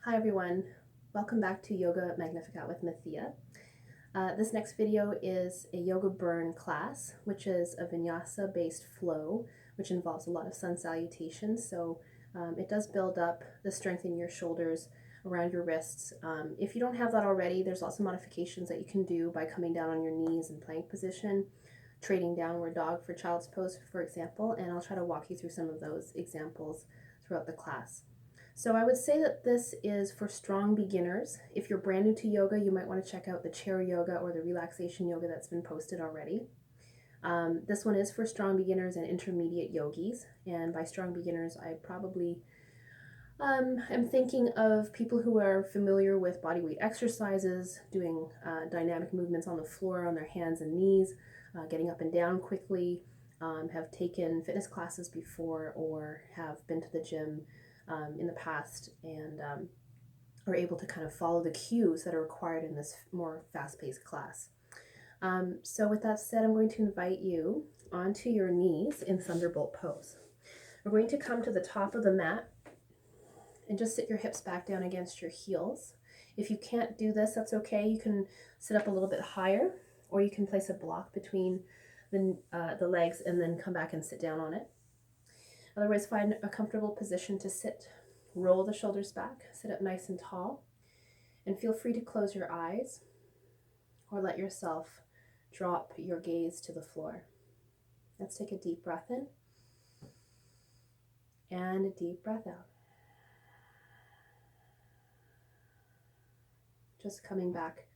Hi everyone, welcome back to Yoga Magnificat with Mithia. This next video is a Yoga Burn class, which is a Vinyasa-based flow, which involves a lot of sun salutations. So it does build up the strength in your shoulders, around your wrists. If you don't have that already, there's lots of modifications that you can do by coming down on your knees in plank position, trading downward dog for child's pose, for example, and I'll try to walk you through some of those examples throughout the class. So I would say that this is for strong beginners. If you're brand new to yoga, you might want to check out the chair yoga or the relaxation yoga that's been posted already. This one is for strong beginners and intermediate yogis. And by strong beginners, I probably am thinking of people who are familiar with bodyweight exercises, doing dynamic movements on the floor on their hands and knees, getting up and down quickly, have taken fitness classes before, or have been to the gym in the past and are able to kind of follow the cues that are required in this more fast-paced class. So with that said, I'm going to invite you onto your knees in Thunderbolt pose. We're going to come to the top of the mat and just sit your hips back down against your heels. If you can't do this, that's okay. You can sit up a little bit higher, or you can place a block between the legs and then come back and sit down on it. Otherwise, find a comfortable position to sit. Roll the shoulders back, sit up nice and tall, and feel free to close your eyes or let yourself drop your gaze to the floor. Let's take a deep breath in and a deep breath out. Just coming back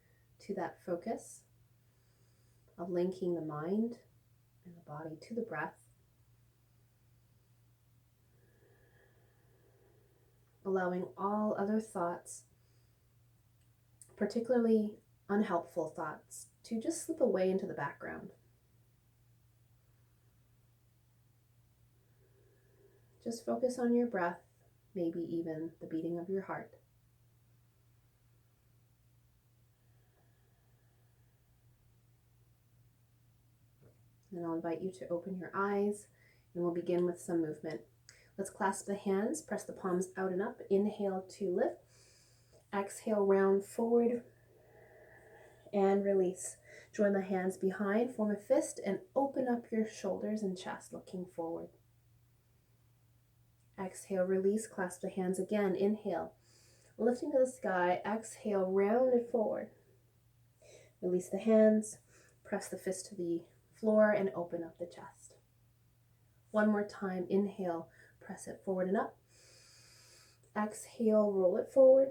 to that focus of linking the mind and the body to the breath. Allowing all other thoughts, particularly unhelpful thoughts, to just slip away into the background. Just focus on your breath, maybe even the beating of your heart. And I'll invite you to open your eyes, and we'll begin with some movement. Let's clasp the hands, press the palms out and up. Inhale to lift. Exhale, round forward and release. Join the hands behind, form a fist, and open up your shoulders and chest, looking forward. Exhale, release, clasp the hands again. Inhale, lifting to the sky. Exhale, round it forward. Release the hands, press the fist to the floor, and open up the chest. One more time. Inhale, press it forward and up. Exhale, roll it forward.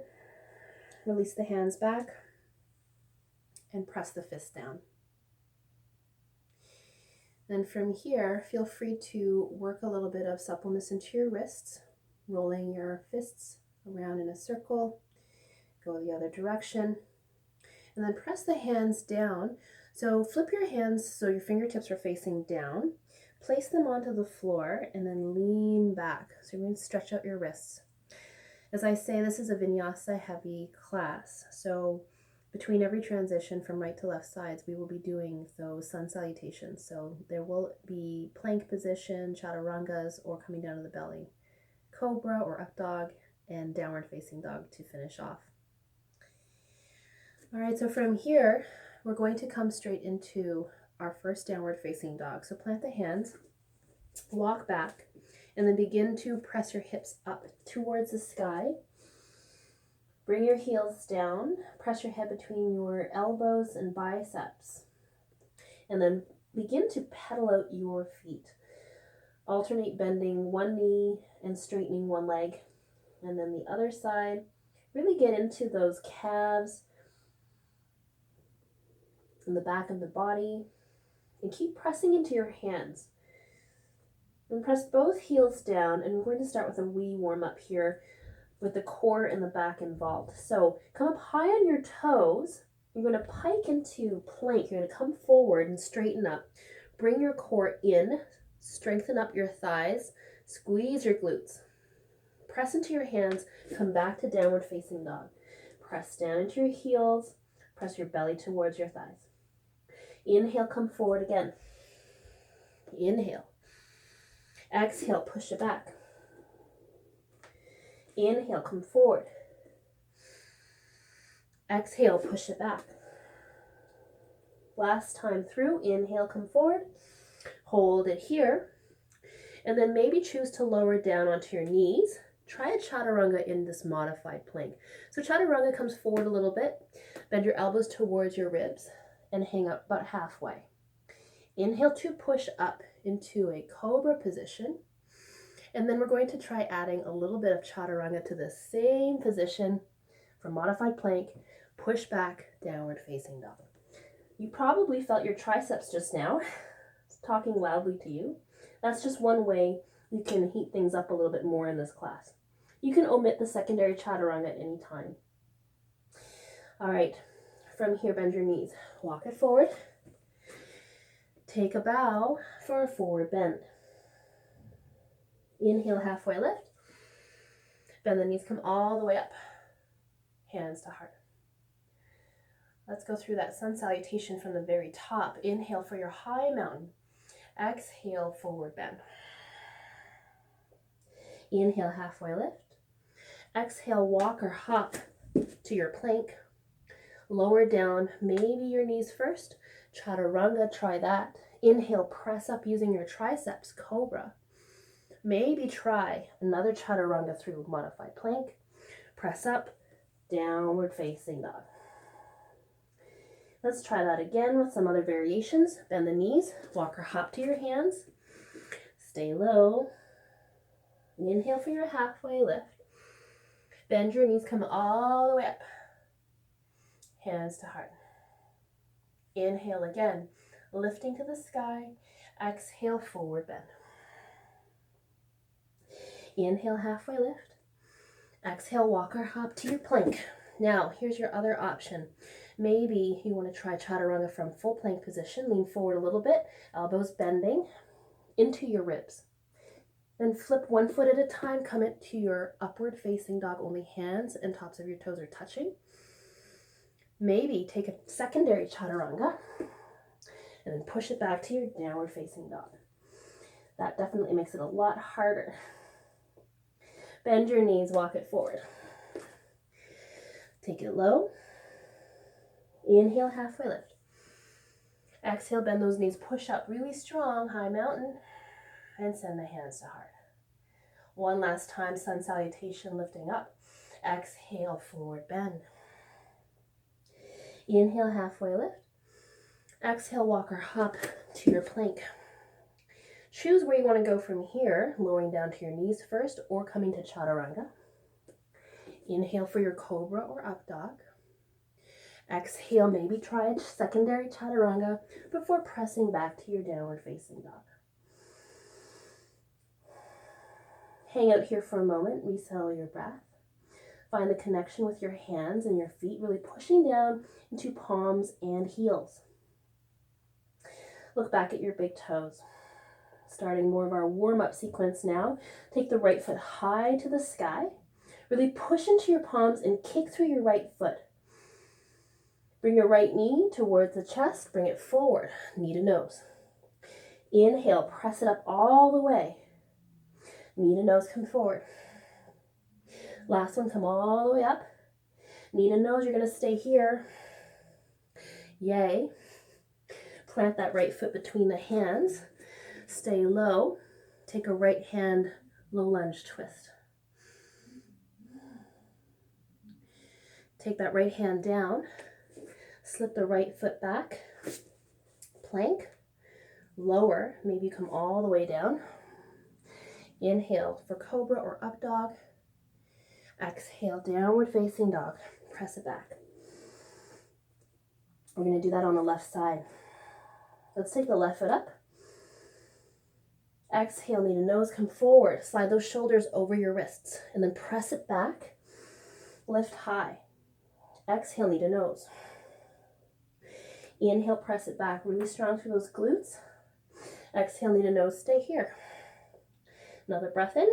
Release the hands back and press the fist down. Then from here, feel free to work a little bit of suppleness into your wrists, rolling your fists around in a circle. Go the other direction. And then press the hands down. So flip your hands so your fingertips are facing down. Place them onto the floor and then lean back. So you're going to stretch out your wrists. As I say, this is a vinyasa heavy class. So between every transition from right to left sides, we will be doing those sun salutations. So there will be plank position, chaturangas, or coming down to the belly, cobra or up dog, and downward facing dog to finish off. All right, so from here, we're going to come straight into our first downward facing dog. So plant the hands, walk back, and then begin to press your hips up towards the sky. Bring your heels down, press your head between your elbows and biceps, and then begin to pedal out your feet. Alternate bending one knee and straightening one leg, and then the other side. Really get into those calves and the back of the body, and keep pressing into your hands. And press both heels down, and we're going to start with a wee warm-up here with the core and the back involved. So come up high on your toes. You're going to pike into plank. You're going to come forward and straighten up. Bring your core in, strengthen up your thighs, squeeze your glutes. Press into your hands, come back to downward facing dog. Press down into your heels, press your belly towards your thighs. Inhale, come forward again. Inhale. Exhale, push it back. Inhale, come forward. Exhale, push it back. Last time through, inhale, come forward. Hold it here. And then maybe choose to lower down onto your knees. Try a chaturanga in this modified plank. So chaturanga comes forward a little bit. Bend your elbows towards your ribs and hang up about halfway. Inhale to push up into a cobra position. And then we're going to try adding a little bit of chaturanga to the same position for modified plank. Push back, downward facing dog. You probably felt your triceps just now. It's talking loudly to you. That's just one way you can heat things up a little bit more in this class. You can omit the secondary chaturanga at any time. All right, from here, bend your knees. Walk it forward. Take a bow for a forward bend. Inhale, halfway lift. Bend the knees, come all the way up. Hands to heart. Let's go through that sun salutation from the very top. Inhale for your high mountain. Exhale, forward bend. Inhale, halfway lift. Exhale, walk or hop to your plank. Lower down, maybe your knees first. Chaturanga, try that. Inhale, press up using your triceps, cobra. Maybe try another chaturanga through modified plank. Press up, downward facing dog. Let's try that again with some other variations. Bend the knees, walk or hop to your hands. Stay low. Inhale for your halfway lift. Bend your knees, come all the way up. Hands to heart. Inhale again, lifting to the sky. Exhale, forward bend. Inhale, halfway lift. Exhale, walk or hop to your plank. Now, here's your other option. Maybe you want to try chaturanga from full plank position. Lean forward a little bit, elbows bending into your ribs. Then flip one foot at a time, come into your upward facing dog, only hands and tops of your toes are touching. Maybe take a secondary chaturanga and then push it back to your downward facing dog. That definitely makes it a lot harder. Bend your knees, walk it forward. Take it low. Inhale, halfway lift. Exhale, bend those knees, push up really strong, high mountain, and send the hands to heart. One last time, sun salutation, lifting up. Exhale, forward bend. Inhale, halfway lift. Exhale, walk or hop to your plank. Choose where you want to go from here, lowering down to your knees first or coming to chaturanga. Inhale for your cobra or up dog. Exhale, maybe try a secondary chaturanga before pressing back to your downward facing dog. Hang out here for a moment, resettle your breath. Find the connection with your hands and your feet, really pushing down into palms and heels. Look back at your big toes. Starting more of our warm-up sequence now. Take the right foot high to the sky. Really push into your palms and kick through your right foot. Bring your right knee towards the chest. Bring it forward, knee to nose. Inhale, press it up all the way. Knee to nose, come forward. Last one, come all the way up. Knee to nose, you're going to stay here. Yay. Plant that right foot between the hands. Stay low. Take a right hand low lunge twist. Take that right hand down. Slip the right foot back. Plank. Lower. Maybe come all the way down. Inhale for cobra or up dog. Exhale, downward facing dog. Press it back. We're going to do that on the left side. Let's take the left foot up. Exhale, knee to nose, come forward. Slide those shoulders over your wrists and then press it back. Lift high. Exhale, knee to nose. Inhale, press it back. Really strong through those glutes. Exhale, knee to nose, stay here. Another breath in.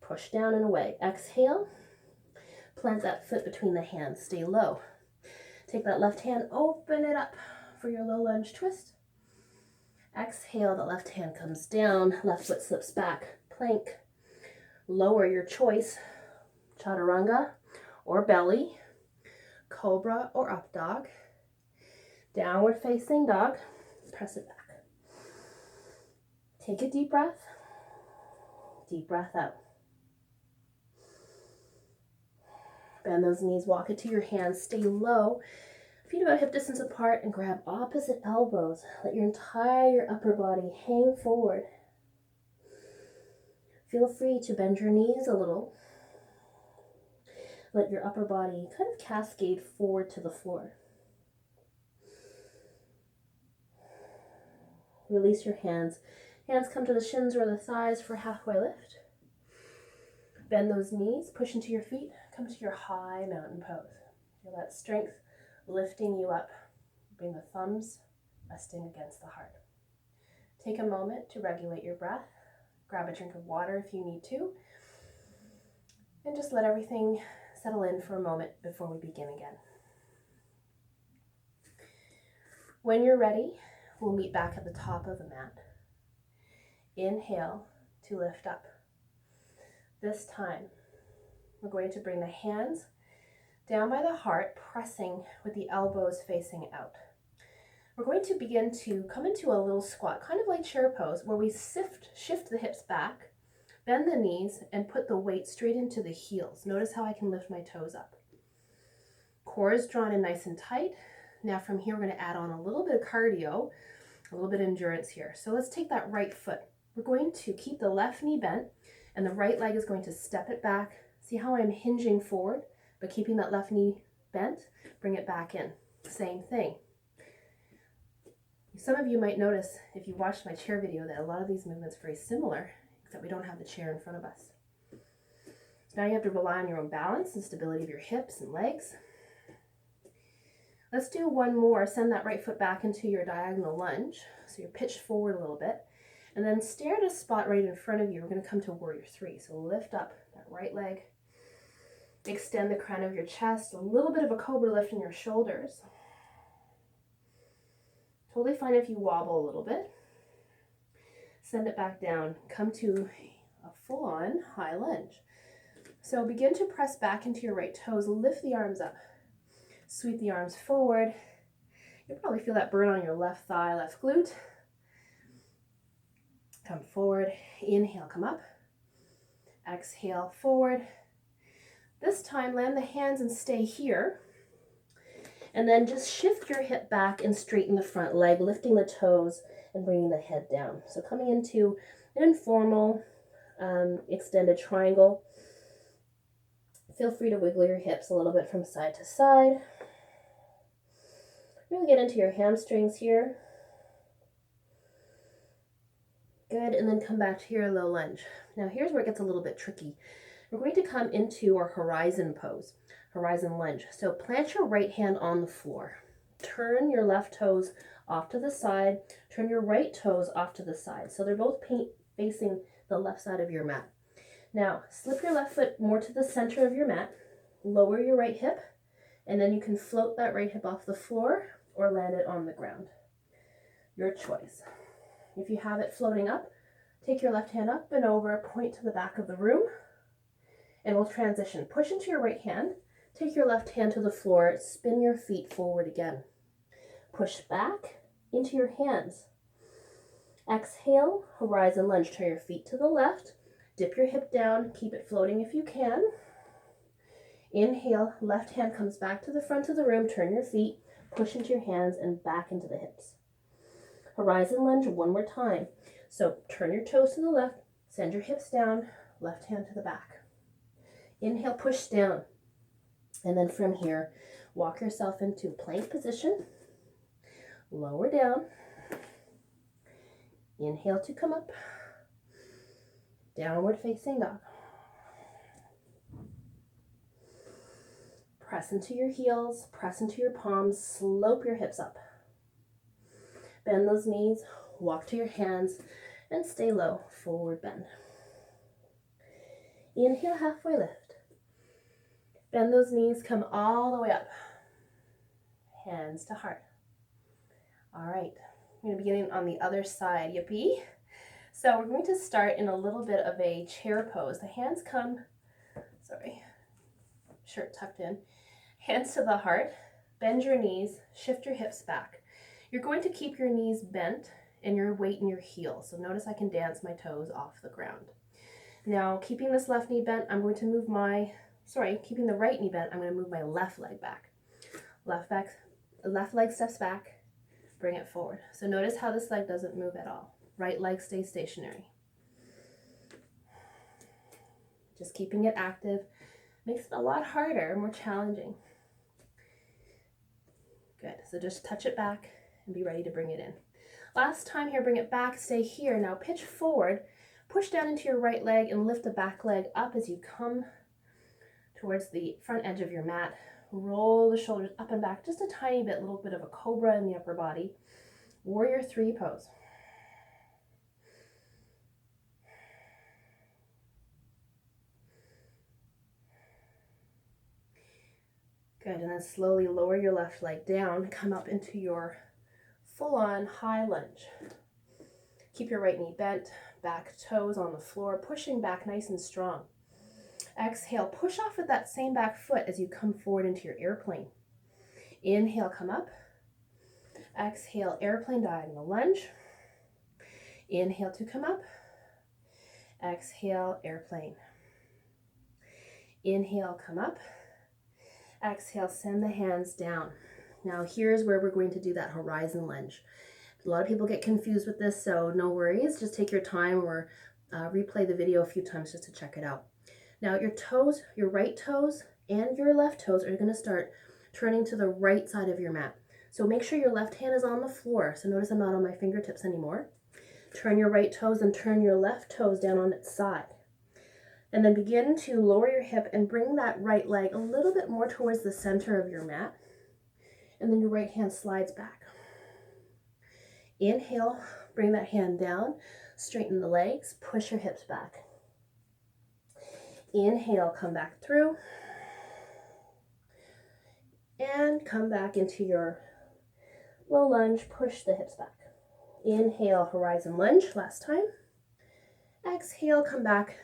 Push down and away. Exhale. Plant that foot between the hands. Stay low. Take that left hand, open it up for your low lunge twist. Exhale, the left hand comes down, left foot slips back, plank. Lower your choice, chaturanga or belly. cobra or up dog, downward facing dog, press it back. Take a deep breath out. Bend those knees, walk it to your hands, stay low, feet about hip distance apart, and grab opposite elbows. Let your entire upper body hang forward. Feel free to bend your knees a little. Let your upper body kind of cascade forward to the floor. Release your hands. Hands come to the shins or the thighs for halfway lift. Bend those knees, push into your feet, come to your high mountain pose. Feel that strength lifting you up. Bring the thumbs resting against the heart. Take a moment to regulate your breath. Grab a drink of water if you need to. And just let everything settle in for a moment before we begin again. When you're ready, we'll meet back at the top of the mat. Inhale to lift up. This time, we're going to bring the hands down by the heart, pressing with the elbows facing out. We're going to begin to come into a little squat, kind of like chair pose, where we shift the hips back, bend the knees, and put the weight straight into the heels. Notice how I can lift my toes up. Core is drawn in nice and tight. Now from here, we're going to add on a little bit of cardio, a little bit of endurance here. So let's take that right foot. We're going to keep the left knee bent, and the right leg is going to step it back. See how I'm hinging forward, but keeping that left knee bent, bring it back in. Same thing. Some of you might notice, if you watched my chair video, that a lot of these movements are very similar, except we don't have the chair in front of us. So now you have to rely on your own balance and stability of your hips and legs. Let's do one more. Send that right foot back into your diagonal lunge. So you're pitched forward a little bit. And then stare at a spot right in front of you. We're going to come to warrior three. So lift up that right leg. Extend the crown of your chest. A little bit of a cobra lift in your shoulders. Totally fine if you wobble a little bit. Send it back down. Come to a full-on high lunge. So begin to press back into your right toes. Lift the arms up. Sweep the arms forward. You'll probably feel that burn on your left thigh, left glute. Come forward. Inhale, come up. Exhale, forward. This time, land the hands and stay here. And then just shift your hip back and straighten the front leg, lifting the toes and bringing the head down. So coming into an informal extended triangle. Feel free to wiggle your hips a little bit from side to side. Really get into your hamstrings here. Good, and then come back to your low lunge. Now here's where it gets a little bit tricky. We're going to come into our horizon pose, horizon lunge. So plant your right hand on the floor. Turn your left toes off to the side. Turn your right toes off to the side. So they're both facing the left side of your mat. Now, slip your left foot more to the center of your mat. Lower your right hip, and then you can float that right hip off the floor or land it on the ground. Your choice. If you have it floating up, take your left hand up and over, point to the back of the room, and we'll transition. Push into your right hand, take your left hand to the floor, spin your feet forward again. Push back into your hands. Exhale, horizon lunge. Turn your feet to the left, dip your hip down, keep it floating if you can. Inhale, left hand comes back to the front of the room, turn your feet, push into your hands and back into the hips. Horizon lunge one more time. So turn your toes to the left, send your hips down, left hand to the back. Inhale, push down. And then from here, walk yourself into plank position. Lower down. Inhale to come up. Downward facing dog. Press into your heels, press into your palms, slope your hips up. Bend those knees, walk to your hands, and stay low, forward bend. Inhale, halfway lift. Bend those knees, come all the way up. Hands to heart. All right, I'm going to begin on the other side, yippee. So we're going to start in a little bit of a chair pose. The hands come, shirt tucked in. Hands to the heart, bend your knees, shift your hips back. You're going to keep your knees bent and your weight in your heels. So notice I can dance my toes off the ground. Now, keeping this left knee bent, I'm going to move keeping the right knee bent, I'm going to move my left leg back. Left leg steps back, bring it forward. So notice how this leg doesn't move at all. Right leg stays stationary. Just keeping it active makes it a lot harder, more challenging. Good, so just touch it back and be ready to bring it in. Last time here, bring it back, stay here. Now pitch forward, push down into your right leg and lift the back leg up as you come towards the front edge of your mat. Roll the shoulders up and back just a tiny bit, a little bit of a cobra in the upper body. Warrior 3 pose. Good, and then slowly lower your left leg down, come up into your full-on high lunge. Keep your right knee bent, back toes on the floor, pushing back nice and strong. Exhale, push off with that same back foot as you come forward into your airplane. Inhale, come up. Exhale, airplane diagonal lunge. Inhale to come up. Exhale, airplane. Inhale, come up. Exhale, send the hands down. Now here's where we're going to do that horizon lunge. A lot of people get confused with this, so no worries. Just take your time or replay the video a few times just to check it out. Now your toes, your right toes and your left toes are going to start turning to the right side of your mat. So make sure your left hand is on the floor. So notice I'm not on my fingertips anymore. Turn your right toes and turn your left toes down on its side. And then begin to lower your hip and bring that right leg a little bit more towards the center of your mat. And then your right hand slides back. Inhale, bring that hand down, straighten the legs, push your hips back. Inhale, come back through. And come back into your low lunge, push the hips back. Inhale, horizon lunge, last time. Exhale, come back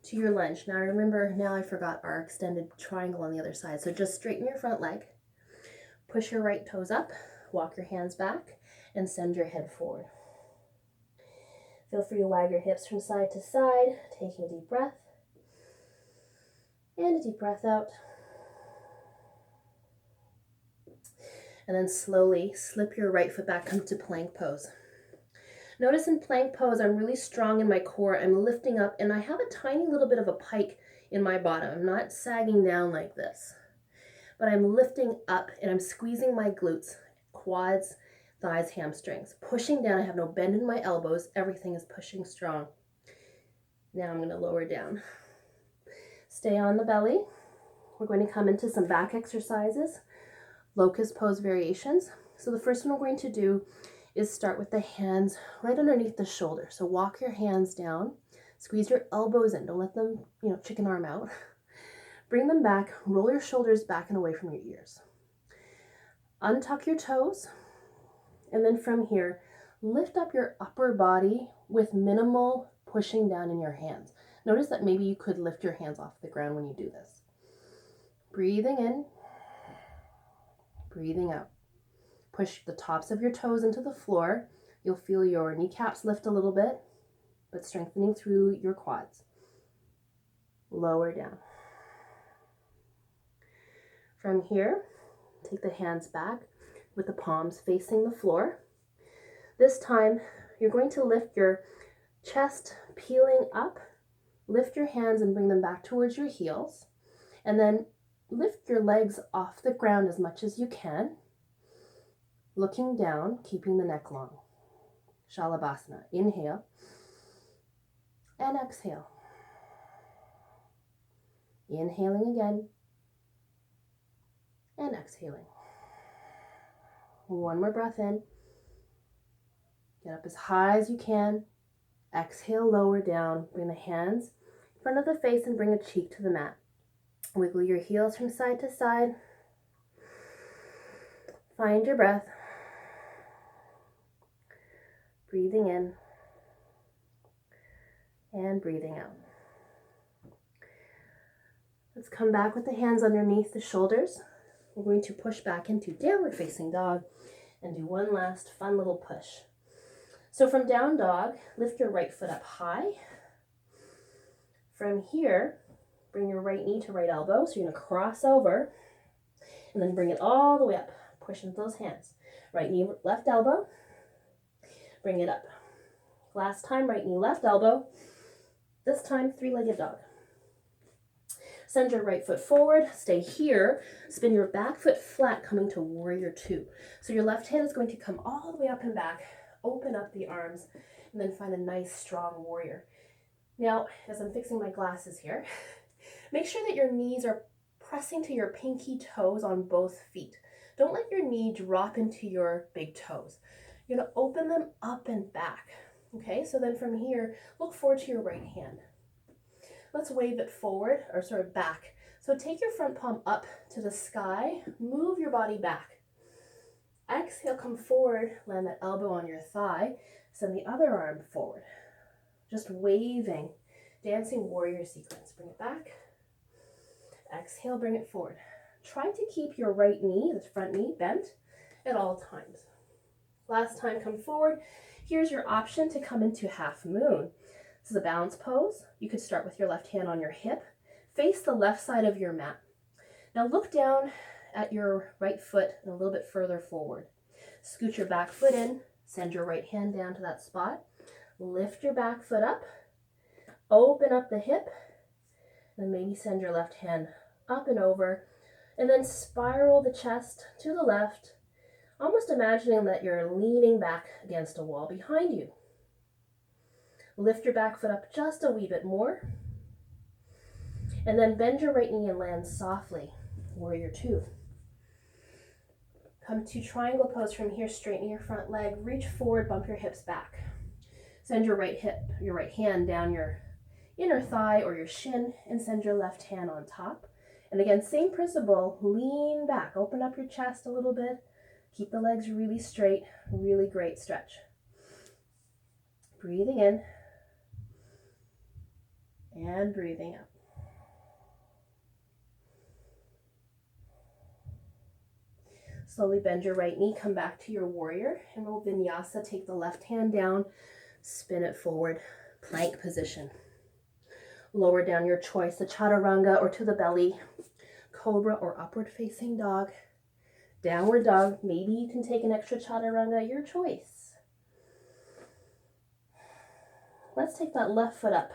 to your lunge. Now remember, now I forgot our extended triangle on the other side. So just straighten your front leg, push your right toes up, walk your hands back, and send your head forward. Feel free to wag your hips from side to side, taking a deep breath, and a deep breath out. And then slowly slip your right foot back, come to plank pose. Notice in plank pose, I'm really strong in my core. I'm lifting up and I have a tiny little bit of a pike in my bottom. I'm not sagging down like this, but I'm lifting up and I'm squeezing my glutes, quads, thighs, hamstrings. Pushing down, I have no bend in my elbows. Everything is pushing strong. Now I'm going to lower down. Stay on the belly. We're going to come into some back exercises, locust pose variations. So the first one we're going to do is start with the hands right underneath the shoulder. So walk your hands down, squeeze your elbows in. Don't let them, chicken arm out. Bring them back, roll your shoulders back and away from your ears. Untuck your toes, and then from here, lift up your upper body with minimal pushing down in your hands. Notice that maybe you could lift your hands off the ground when you do this. Breathing in, breathing out. Push the tops of your toes into the floor. You'll feel your kneecaps lift a little bit, but strengthening through your quads. Lower down. From here, take the hands back with the palms facing the floor. This time, you're going to lift your chest peeling up. Lift your hands and bring them back towards your heels. And then lift your legs off the ground as much as you can. Looking down, keeping the neck long. Shalabhasana. Inhale and exhale. Inhaling again and exhaling. One more breath in. Get up as high as you can. Exhale, lower down. Bring the hands in front of the face and bring a cheek to the mat. Wiggle your heels from side to side. Find your breath. Breathing in and breathing out. Let's come back with the hands underneath the shoulders. we're going to push back into downward facing dog and do one last fun little push. So from down dog, lift your right foot up high. From here, bring your right knee to right elbow. So you're going to cross over and then bring it all the way up. Push into those hands. Right knee, left elbow. Bring it up. Last time, right knee, left elbow. This time, three-legged dog. Send your right foot forward. Stay here. Spin your back foot flat, coming to warrior two. So your left hand is going to come all the way up and back. Open up the arms, and then find a nice, strong warrior. Now, as I'm fixing my glasses here, make sure that your knees are pressing to your pinky toes on both feet. Don't let your knee drop into your big toes. You're going to open them up and back. Okay, so then from here, look forward to your right hand. Let's wave it forward, or sort of back. So take your front palm up to the sky, move your body back. Exhale, come forward, land that elbow on your thigh, send the other arm forward. Just waving, dancing warrior sequence. Bring it back. Exhale, bring it forward. Try to keep your right knee, the front knee, bent at all times. Last time, come forward. Here's your option to come into half moon. This is a balance pose. You could start with your left hand on your hip. Face the left side of your mat. Now look down at your right foot and a little bit further forward. Scoot your back foot in. Send your right hand down to that spot. Lift your back foot up. Open up the hip. And maybe send your left hand up and over. And then spiral the chest to the left, almost imagining that you're leaning back against a wall behind you. Lift your back foot up just a wee bit more. And then bend your right knee and land softly. Warrior two. Come to triangle pose from here, straighten your front leg, reach forward, bump your hips back. Send your right hand down your inner thigh or your shin, and send your left hand on top. And again, same principle, lean back, open up your chest a little bit, keep the legs really straight, really great stretch. Breathing in and breathing out. Slowly bend your right knee, come back to your warrior, and we'll vinyasa. Take the left hand down, spin it forward, plank position. Lower down your choice, the chaturanga or to the belly, cobra or upward facing dog, downward dog. Maybe you can take an extra chaturanga, your choice. Let's take that left foot up.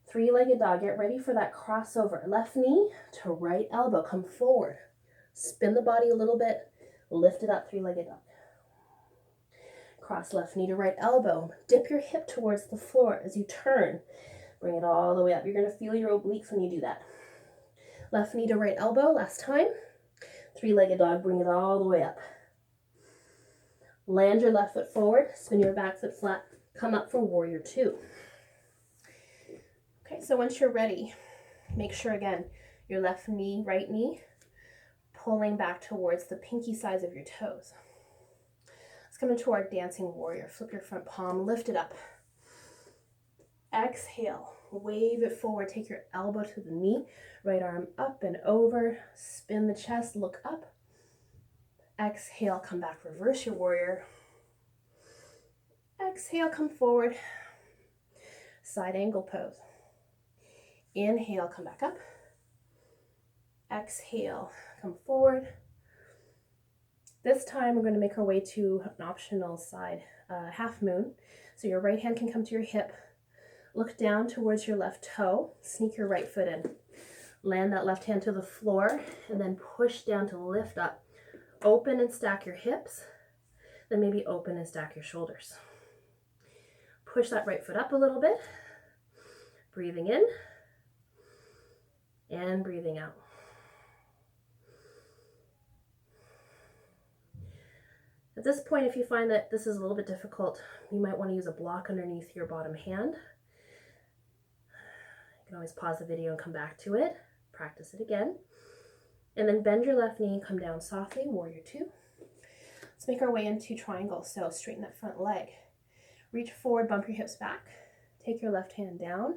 Three-legged dog, get ready for that crossover. Left knee to right elbow, come forward. Spin the body a little bit, lift it up, three-legged dog. Cross left knee to right elbow. Dip your hip towards the floor as you turn. Bring it all the way up. You're going to feel your obliques when you do that. Left knee to right elbow, last time. Three-legged dog, bring it all the way up. Land your left foot forward, spin your back foot flat, come up for warrior two. Okay, so once you're ready, make sure again, your left knee, right knee, pulling back towards the pinky sides of your toes. Let's come into our dancing warrior. Flip your front palm, lift it up. Exhale, wave it forward, take your elbow to the knee, right arm up and over, spin the chest, look up. Exhale, come back, reverse your warrior. Exhale, come forward, side angle pose. Inhale, come back up. Exhale, come forward. This time we're going to make our way to an optional side half moon. So your right hand can come to your hip. Look down towards your left toe. Sneak your right foot in. Land that left hand to the floor and then push down to lift up. Open and stack your hips. Then maybe open and stack your shoulders. Push that right foot up a little bit. Breathing in and breathing out. At this point, if you find that this is a little bit difficult, you might want to use a block underneath your bottom hand. You can always pause the video and come back to it. Practice it again. And then bend your left knee and come down softly, warrior two. Let's make our way into triangle. So straighten that front leg. Reach forward, bump your hips back. Take your left hand down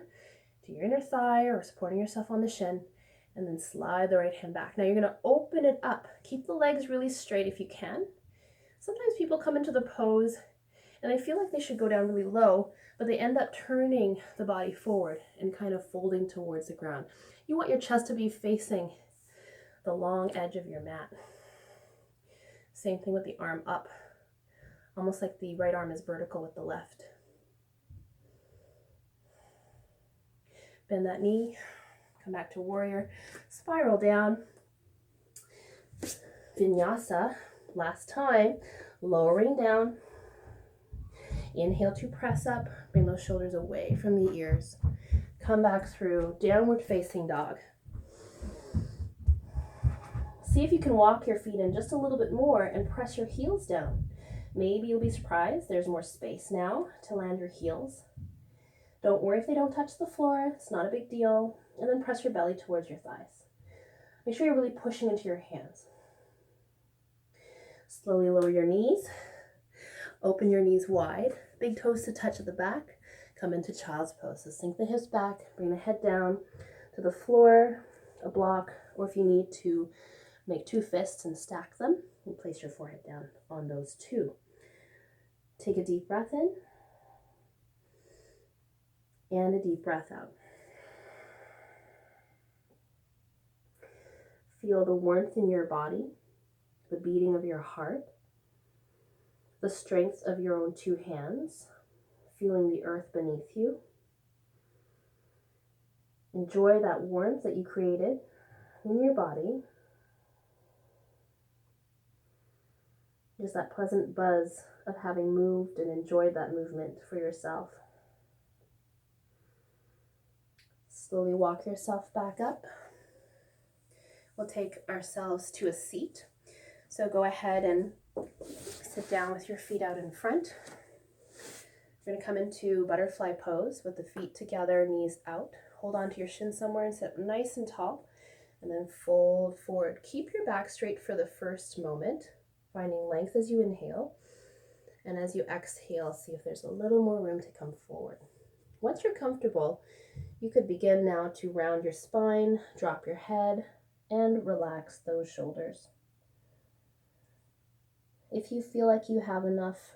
to your inner thigh or supporting yourself on the shin. And then slide the right hand back. Now you're going to open it up. Keep the legs really straight if you can. Sometimes people come into the pose and they feel like they should go down really low, but they end up turning the body forward and kind of folding towards the ground. You want your chest to be facing the long edge of your mat. Same thing with the arm up, almost like the right arm is vertical with the left. Bend that knee, come back to warrior, spiral down. Vinyasa, last time, lowering down. Inhale to press up, bring those shoulders away from the ears. Come back through downward facing dog. See if you can walk your feet in just a little bit more and press your heels down. Maybe you'll be surprised there's more space now to land your heels. Don't worry if they don't touch the floor, it's not a big deal. And then press your belly towards your thighs. Make sure you're really pushing into your hands. Slowly lower your knees. Open your knees wide. Big toes to touch at the back. Come into child's pose. So sink the hips back, bring the head down to the floor, a block, or if you need to make two fists and stack them, and place your forehead down on those two. Take a deep breath in and a deep breath out. Feel the warmth in your body, the beating of your heart, the strength of your own two hands, feeling the earth beneath you. Enjoy that warmth that you created in your body. Just that pleasant buzz of having moved and enjoyed that movement for yourself. Slowly walk yourself back up. We'll take ourselves to a seat. So go ahead and sit down with your feet out in front. You're going to come into butterfly pose with the feet together, knees out. Hold on to your shin somewhere and sit nice and tall. And then fold forward. Keep your back straight for the first moment, finding length as you inhale. And as you exhale, see if there's a little more room to come forward. Once you're comfortable, you could begin now to round your spine, drop your head, and relax those shoulders. If you feel like you have enough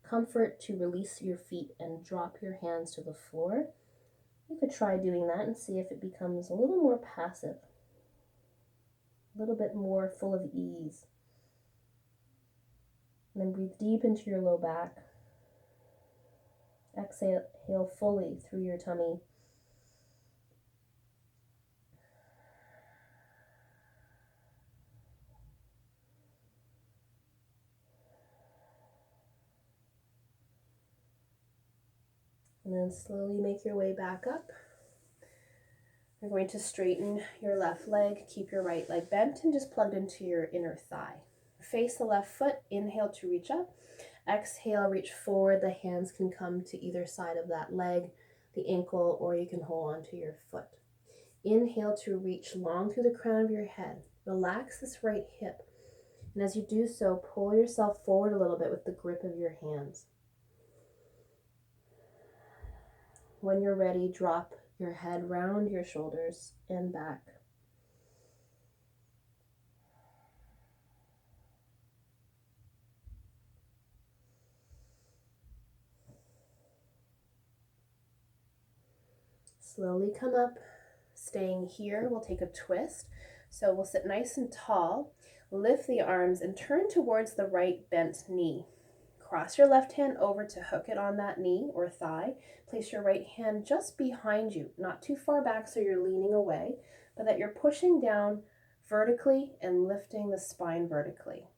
comfort to release your feet and drop your hands to the floor, you could try doing that and see if it becomes a little more passive, a little bit more full of ease. And then breathe deep into your low back. Exhale fully through your tummy. And then slowly make your way back up. You're going to straighten your left leg, keep your right leg bent and just plugged into your inner thigh. Face the left foot, inhale to reach up. Exhale, reach forward. The hands can come to either side of that leg, the ankle, or you can hold on to your foot. Inhale to reach long through the crown of your head. Relax this right hip. And as you do so, pull yourself forward a little bit with the grip of your hands. When you're ready, drop your head round your shoulders and back. Slowly come up, staying here. We'll take a twist. So we'll sit nice and tall, lift the arms and turn towards the right bent knee. Cross your left hand over to hook it on that knee or thigh. Place your right hand just behind you, not too far back so you're leaning away, but that you're pushing down vertically and lifting the spine vertically.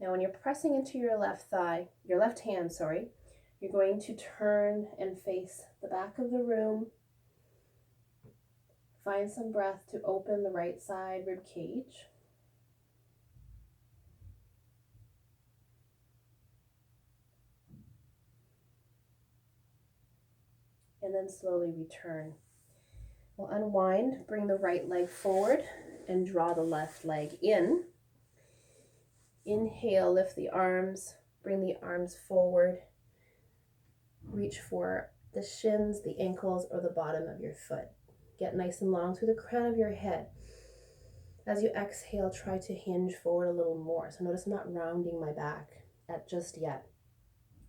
Now when you're pressing into your left hand, you're going to turn and face the back of the room. Find some breath to open the right side rib cage. And then slowly return. We'll unwind, bring the right leg forward and draw the left leg in. Inhale, lift the arms, bring the arms forward. Reach for the shins, the ankles, or the bottom of your foot. Get nice and long through the crown of your head. As you exhale, try to hinge forward a little more. So notice I'm not rounding my back just yet.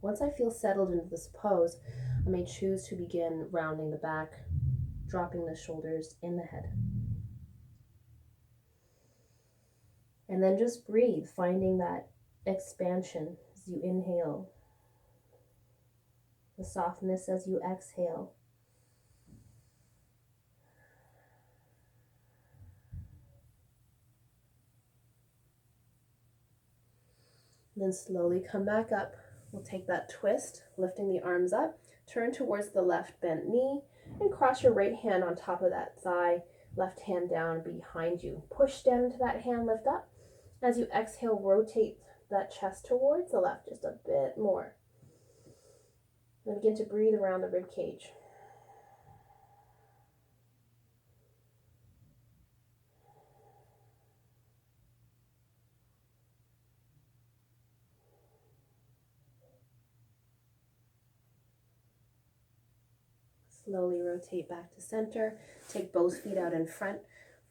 Once I feel settled into this pose, I may choose to begin rounding the back, dropping the shoulders in the head. And then just breathe, finding that expansion as you inhale, the softness as you exhale. Then slowly come back up. We'll take that twist, lifting the arms up, turn towards the left bent knee, and cross your right hand on top of that thigh, left hand down behind you. Push down into that hand, lift up. As you exhale, rotate that chest towards the left just a bit more. Then begin to breathe around the rib cage. Slowly rotate back to center. Take both feet out in front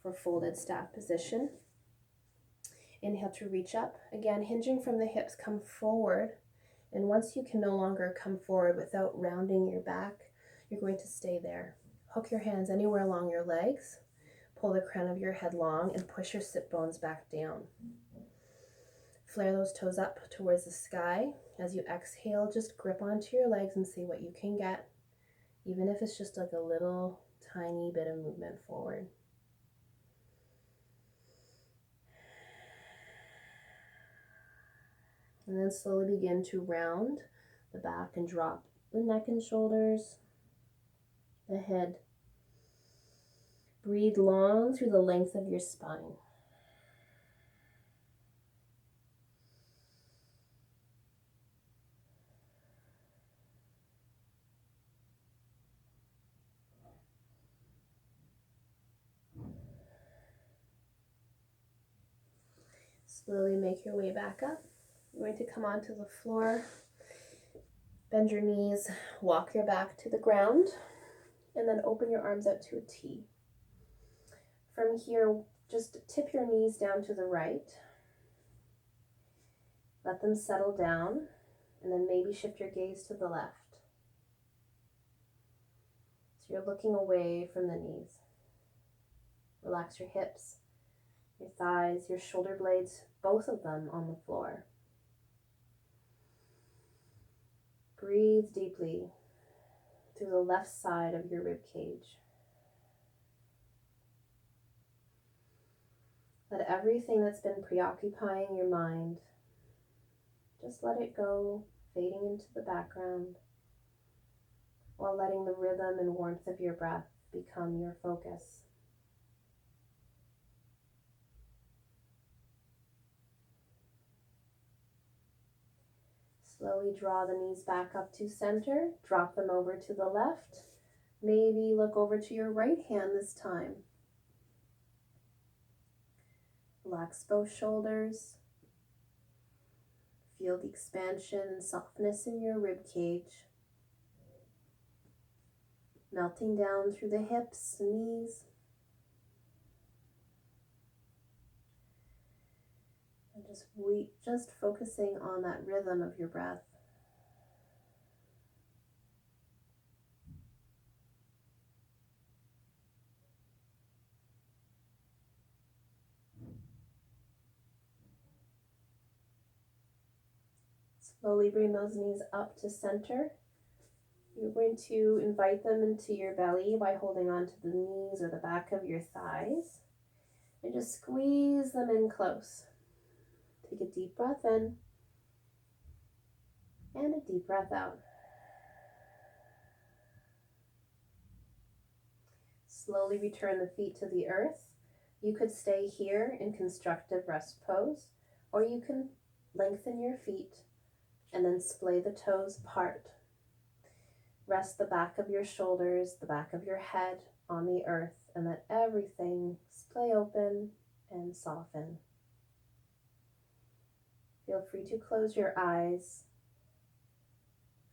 for folded staff position. Inhale to reach up. Again, hinging from the hips, come forward. And once you can no longer come forward without rounding your back, you're going to stay there. Hook your hands anywhere along your legs. Pull the crown of your head long and push your sit bones back down. Flare those toes up towards the sky. As you exhale, just grip onto your legs and see what you can get, even if it's just like a little tiny bit of movement forward. And then slowly begin to round the back and drop the neck and shoulders, the head. Breathe long through the length of your spine. Slowly make your way back up. You're going to come onto the floor, bend your knees, walk your back to the ground, and then open your arms out to a T. From here, just tip your knees down to the right. Let them settle down, and then maybe shift your gaze to the left. So you're looking away from the knees. Relax your hips, your thighs, your shoulder blades, both of them on the floor. Breathe deeply through the left side of your rib cage. Let everything that's been preoccupying your mind, just let it go, fading into the background, while letting the rhythm and warmth of your breath become your focus. Slowly draw the knees back up to center, drop them over to the left. Maybe look over to your right hand this time. Relax both shoulders. Feel the expansion and softness in your rib cage, melting down through the hips and knees. And just focusing on that rhythm of your breath. Slowly bring those knees up to center. You're going to invite them into your belly by holding onto the knees or the back of your thighs. And just squeeze them in close. Take a deep breath in and a deep breath out. Slowly return the feet to the earth. You could stay here in constructive rest pose, or you can lengthen your feet and then splay the toes apart. Rest the back of your shoulders, the back of your head on the earth, and let everything splay open and soften. Feel free to close your eyes.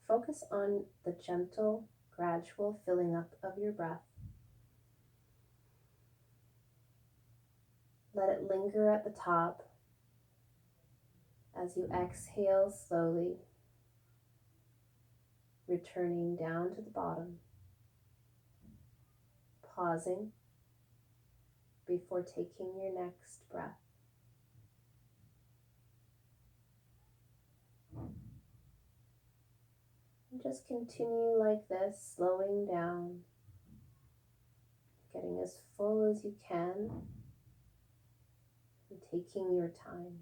Focus on the gentle, gradual filling up of your breath. Let it linger at the top as you exhale slowly, returning down to the bottom, pausing before taking your next breath. And just continue like this, slowing down, getting as full as you can, and taking your time.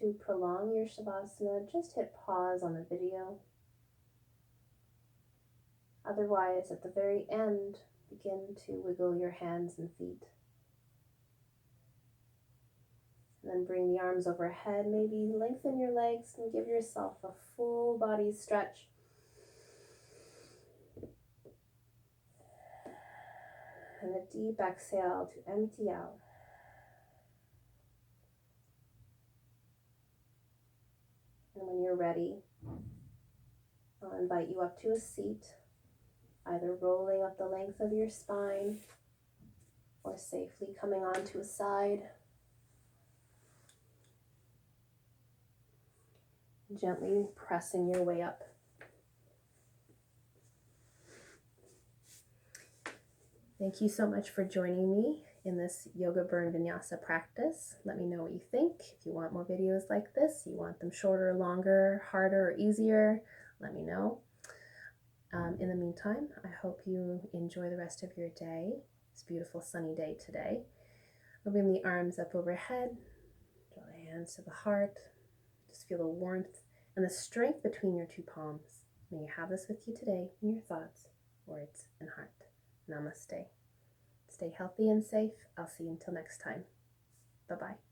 To prolong your Shavasana, just hit pause on the video. Otherwise, at the very end, begin to wiggle your hands and feet. And then bring the arms overhead, maybe lengthen your legs and give yourself a full body stretch. And a deep exhale to empty out. And when you're ready, I'll invite you up to a seat, either rolling up the length of your spine or safely coming onto a side. Gently pressing your way up. Thank you so much for joining me in this Yoga Burn Vinyasa practice. Let me know what you think. If you want more videos like this, you want them shorter, longer, harder, or easier, let me know. In the meantime, I hope you enjoy the rest of your day. It's a beautiful sunny day today. Moving the arms up overhead, draw the hands to the heart. Just feel the warmth and the strength between your two palms. May you have this with you today in your thoughts, words, and heart. Namaste. Stay healthy and safe. I'll see you until next time. Bye-bye.